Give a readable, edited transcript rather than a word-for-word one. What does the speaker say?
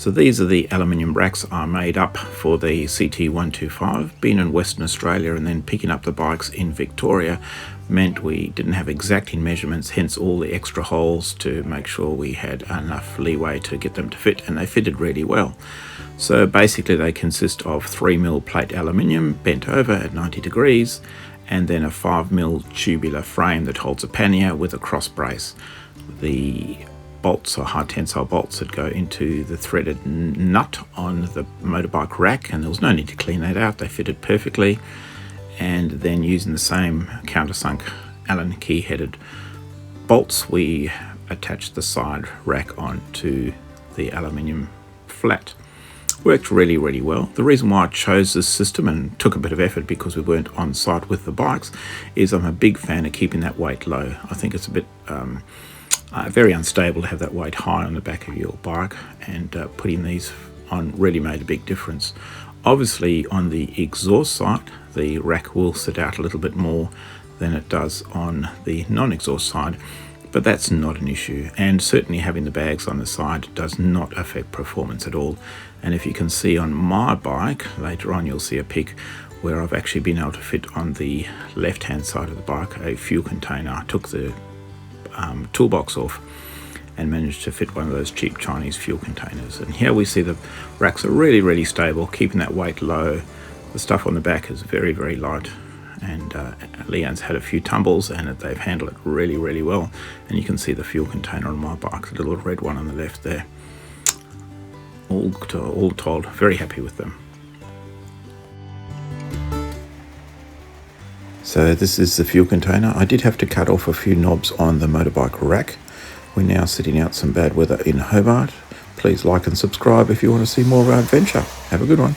So these are the aluminium racks I made up for the CT125. Being in Western Australia and then picking up the bikes in Victoria meant we didn't have exacting measurements, hence all the extra holes to make sure we had enough leeway to get them to fit, and they fitted really well. So basically they consist of 3mm plate aluminium bent over at 90 degrees and then a 5mm tubular frame that holds a pannier with a cross brace. The bolts are high tensile bolts that go into the threaded nut on the motorbike rack, and there was no need to clean that out. They fitted perfectly. And then using the same countersunk Allen key headed bolts, we attached the side rack onto the aluminium flat. Worked really well. The reason why I chose this system and took a bit of effort because we weren't on site with the bikes is I'm a big fan of keeping that weight low. I think it's a bit very unstable to have that weight high on the back of your bike, and putting these on really made a big difference. Obviously on the exhaust side the rack will sit out a little bit more than it does on the non-exhaust side, but that's not an issue, and certainly having the bags on the side does not affect performance at all. And if you can see on my bike, later on you'll see a pic where I've actually been able to fit on the left hand side of the bike a fuel container. I took the toolbox off and managed to fit one of those cheap Chinese fuel containers. And here we see the racks are really stable, keeping that weight low. The stuff on the back is very light, and Leanne's had a few tumbles and they've handled it really well. And you can see the fuel container on my bike, the little red one on the left there. All told, very happy with them. So this is the fuel container. I did have to cut off a few knobs on the motorbike rack. We're now sitting out some bad weather in Hobart. Please like and subscribe if you want to see more of our adventure. Have a good one.